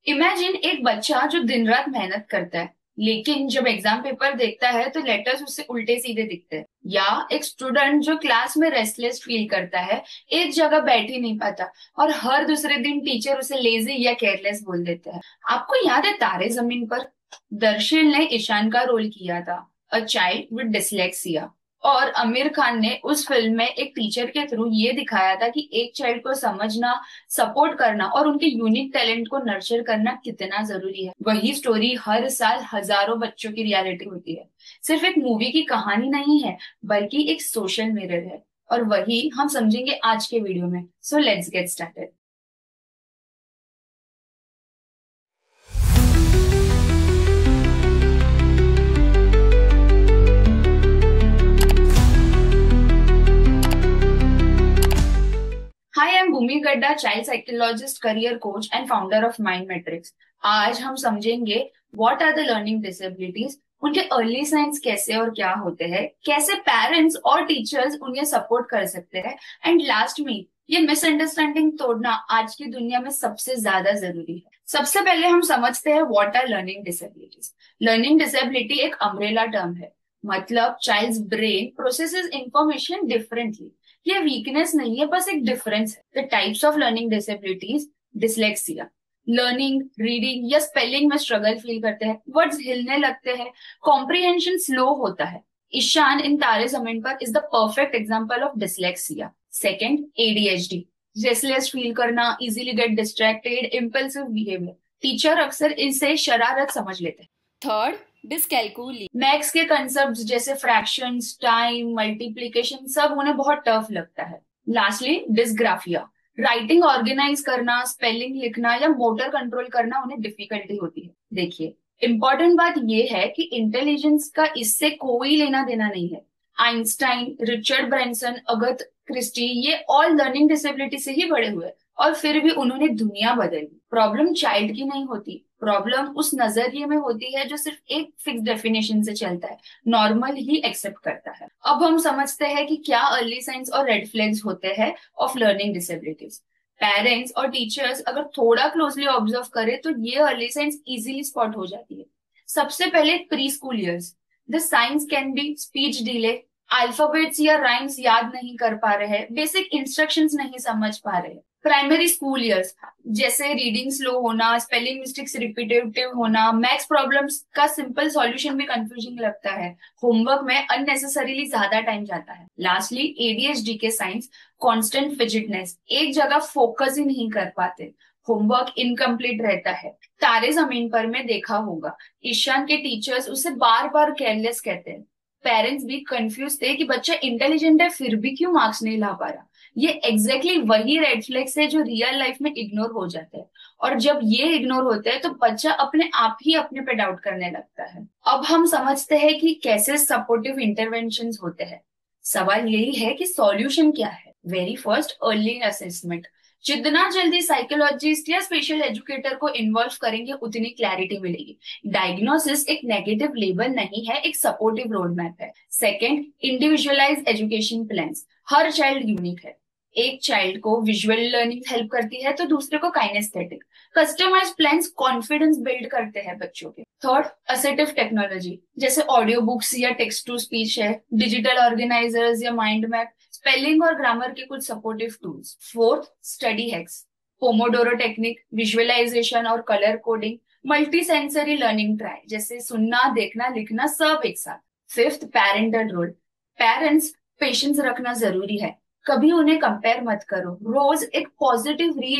Imagine एक बच्चा जो दिन रात मेहनत करता है, लेकिन जब एग्जाम पेपर देखता है तो लेटर्स उससे उल्टे सीधे दिखते हैं। या एक स्टूडेंट जो क्लास में रेस्टलेस फील करता है, एक जगह बैठ ही नहीं पाता, और हर दूसरे दिन टीचर उसे लेजी या केयरलेस बोल देते हैं। आपको याद है तारे जमीन पर? दर्शिल ने ईशान का रोल किया था, अ चाइल्ड विद डिसलेक्सिया। और आमिर खान ने उस फिल्म में एक टीचर के थ्रू ये दिखाया था कि एक चाइल्ड को समझना, सपोर्ट करना और उनके यूनिक टैलेंट को नर्चर करना कितना जरूरी है। वही स्टोरी हर साल हजारों बच्चों की रियलिटी होती है। सिर्फ एक मूवी की कहानी नहीं है, बल्कि एक सोशल मिरर है। और वही हम समझेंगे आज के वीडियो में। So let's get started. Hi, I am Bhoomi Gadda, child psychologist, career coach and founder of Mind Matrix. आज हम समझेंगे what are the learning disabilities, उनके अर्ली साइंस कैसे और क्या होते हैं, कैसे पेरेंट्स और टीचर्स उन्हें सपोर्ट कर सकते हैं, एंड लास्ट में ये मिसअंडरस्टैंडिंग तोड़ना आज की दुनिया में सबसे ज्यादा जरूरी है। सबसे पहले हम समझते हैं what are learning disabilities. Learning disability एक अम्ब्रेला टर्म है। मतलब child's brain processes information differently. ये वीकनेस नहीं है, बस एक डिफरेंस है। The types of learning disabilities: dyslexia, learning, reading या स्पेलिंग में स्ट्रगल फील करते हैं, वर्ड्स हिलने लगते हैं, कॉम्प्रिहेंशन स्लो होता है। ईशान इन Taare Zameen Par is the perfect example of dyslexia. Second, ADHD, restless feel करना, easily get distracted, impulsive behaviour. Teacher अक्सर इसे शरारत समझ लेते हैं। थर्ड, डिसकैलकुली, मैथ्स के कंसेप्ट जैसे फ्रैक्शंस, टाइम, मल्टीप्लिकेशन सब उन्हें बहुत टफ लगता है। लास्टली, डिसग्राफिया, राइटिंग ऑर्गेनाइज करना, स्पेलिंग लिखना या मोटर कंट्रोल करना उन्हें डिफिकल्टी होती है। देखिए, इंपॉर्टेंट बात यह है कि इंटेलिजेंस का इससे कोई लेना देना नहीं है। आइंस्टाइन, रिचर्ड ब्रैनसन, अगत क्रिस्टी, ये ऑल लर्निंग डिसेबिलिटी से ही बड़े हुए, और फिर भी उन्होंने दुनिया बदली। प्रॉब्लम चाइल्ड की नहीं होती, प्रॉब्लम उस नजरिए में होती है जो सिर्फ एक फिक्स डेफिनेशन से चलता है, नॉर्मल ही एक्सेप्ट करता है। अब हम समझते हैं कि क्या अर्ली साइंस और रेड फ्लैग्स होते हैं ऑफ लर्निंग डिसेबिलिटीज। पेरेंट्स और टीचर्स अगर थोड़ा क्लोजली ऑब्जर्व करें तो ये अर्ली साइंस इजीली स्पॉट हो जाती है। सबसे पहले pre school years. The science can be speech delay, alphabets या राइम्स याद नहीं कर पा रहे हैं, बेसिक इंस्ट्रक्शंस नहीं समझ पा रहे हैं। प्राइमरी स्कूल ईयर्स, जैसे रीडिंग स्लो होना, स्पेलिंग मिस्टेक्स रिपीटेटिव होना, मैथ्स प्रॉब्लम्स का सिंपल सॉल्यूशन भी कंफ्यूजिंग लगता है, होमवर्क में अननेसेसरीली ज्यादा टाइम जाता है। लास्टली, एडीएचडी के साइंस: कांस्टेंट फिजिटनेस, एक जगह फोकस ही नहीं कर पाते, होमवर्क इनकम्प्लीट रहता है। तारे जमीन पर में देखा होगा, ईशान के टीचर्स उसे बार बार केयरलेस कहते हैं। पेरेंट्स भी कंफ्यूज थे कि बच्चा इंटेलिजेंट है फिर भी क्यों मार्क्स नहीं ला पा रहा। ये एग्जैक्टली वही रेड फ्लैग्स है जो रियल लाइफ में इग्नोर हो जाते हैं, और जब ये इग्नोर होते हैं तो बच्चा अपने आप ही अपने पे डाउट करने लगता है। अब हम समझते हैं कि कैसे सपोर्टिव इंटरवेंशंस होते हैं। सवाल यही है कि सॉल्यूशन क्या है। Very first, early assessment. जितना जल्दी साइकोलॉजिस्ट या स्पेशल एजुकेटर को इन्वॉल्व करेंगे उतनी क्लैरिटी मिलेगी। डायग्नोसिस एक नेगेटिव लेबल नहीं है, एक सपोर्टिव रोड मैप है। Second, individualise education plans. Her child unique है, एक चाइल्ड को विजुअल लर्निंग हेल्प करती है तो दूसरे को kinesthetic. Customise plans confidence build करते हैं बच्चों के। थर्ड, असेटिव टेक्नोलॉजी, जैसे ऑडियो बुक्स या टेक्स्ट टू स्पीच है, डिजिटल ऑर्गेनाइजर्स या माइंड मैप, स्पेलिंग और ग्रामर के कुछ supportive tools. Fourth, study hacks, pomodoro technique, visualisation और colour coding, multi sensory learning try, जैसे सुनना, देखना, लिखना सब एक साथ। Fifth, parental role. Parents patience रखना जरूरी है, कभी उन्हें कंपेयर मत करो, रोज एक पॉजिटिव री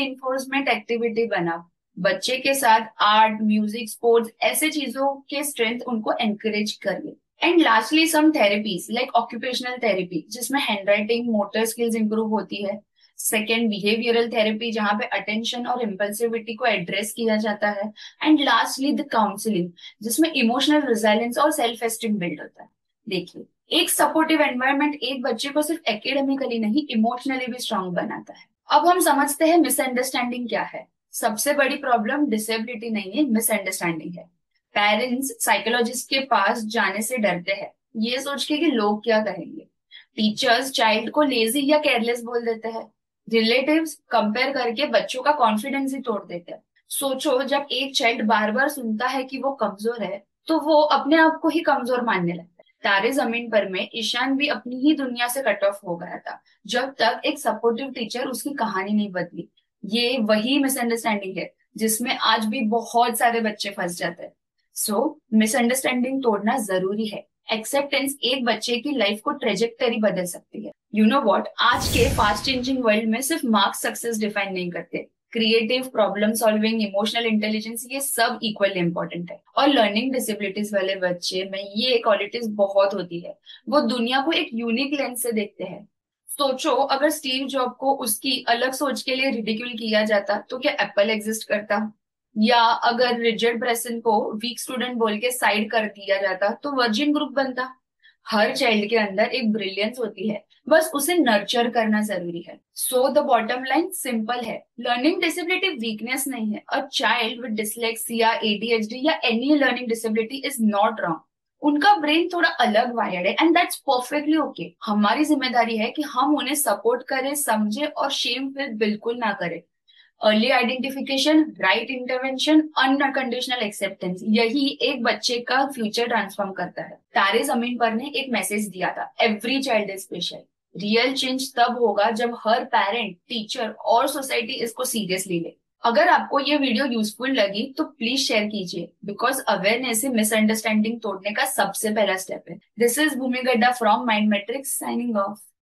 एक्टिविटी बनाओ। बच्चे के साथ आर्ट, म्यूजिक, स्पोर्ट्स ऐसे चीजों के स्ट्रेंथ उनको एनकरेज करिए। And lastly, some therapies like occupational therapy, जिसमें हैंडराइटिंग, मोटर स्किल्स इंप्रूव होती है। सेकेंड, बिहेवियरल थेरेपी, जहां पे अटेंशन और इम्पल्सिविटी को एड्रेस किया जाता है। एंड लास्टली, द काउंसलिंग, जिसमें इमोशनल रिजिलियंस और सेल्फ एस्टीम बिल्ड होता है। देखिए, एक सपोर्टिव एनवायरनमेंट एक बच्चे को सिर्फ एकेडमिकली नहीं, इमोशनली भी स्ट्रांग बनाता है। अब हम समझते हैं मिसअंडरस्टैंडिंग क्या है। सबसे बड़ी प्रॉब्लम डिसेबिलिटी नहीं है, मिसअंडरस्टैंडिंग है। पेरेंट्स साइकोलॉजिस्ट के पास जाने से डरते हैं, ये सोच के कि लोग क्या कहेंगे। टीचर्स चाइल्ड को लेजी या केयरलेस बोल देते हैं। रिलेटिव्स कंपेयर करके बच्चों का कॉन्फिडेंस ही तोड़ देते हैं। सोचो, जब एक चाइल्ड बार बार सुनता है कि वो कमजोर है, तो वो अपने आप को ही कमजोर मानने लगता है। तारे जमीन पर में ईशान भी अपनी ही दुनिया से कट ऑफ हो गया था, जब तक एक सपोर्टिव टीचर उसकी कहानी नहीं बदली। ये वही मिसअंडरस्टैंडिंग है जिसमें आज भी बहुत सारे बच्चे फंस जाते हैं। सो मिसअंडरस्टैंडिंग तोड़ना जरूरी है। एक्सेप्टेंस एक बच्चे की लाइफ को ट्रेजेक्टरी बदल सकती है। यू नो वॉट, आज के फास्ट चेंजिंग वर्ल्ड में सिर्फ मार्क्स सक्सेस डिफाइन नहीं करते। Creative problem solving, emotional intelligence, ये सब इक्वली इंपॉर्टेंट है। और लर्निंग डिसेबिलिटीज वाले बच्चे में ये क्वालिटीज बहुत होती है। वो दुनिया को एक यूनिक लेंस से देखते हैं। सोचो, अगर स्टीव जॉब को उसकी अलग सोच के लिए रिडिक्यूल किया जाता तो क्या एप्पल एग्जिस्ट करता? या अगर रिचर्ड ब्रेसन को वीक स्टूडेंट बोल के साइड कर दिया जाता तो वर्जिन ग्रुप बनता? हर चाइल्ड के अंदर एक ब्रिलियंस होती है, बस उसे नर्चर करना जरूरी है। So the bottom line simple है, लर्निंग डिसेबिलिटी वीकनेस नहीं है। A child with dyslexia, ADHD या any learning disability is not wrong. उनका ब्रेन थोड़ा अलग वायर्ड है एंड दैट्स परफेक्टली ओके। हमारी जिम्मेदारी है कि हम उन्हें सपोर्ट करें, समझे और शेम फील बिल्कुल ना करें। Early identification, right intervention, unconditional acceptance, यही एक बच्चे का फ्यूचर ट्रांसफॉर्म करता है। तारे जमीन पर ने एक मैसेज दिया था, every child is special. Real change तब होगा जब हर पेरेंट, टीचर और सोसाइटी इसको सीरियसली ले। अगर आपको ये वीडियो यूजफुल लगी तो प्लीज शेयर कीजिए, बिकॉज अवेयरनेस ही मिसअंडरस्टैंडिंग तोड़ने का सबसे पहला स्टेप है। दिस इज भूमि गड्ढा from mind matrix, signing off.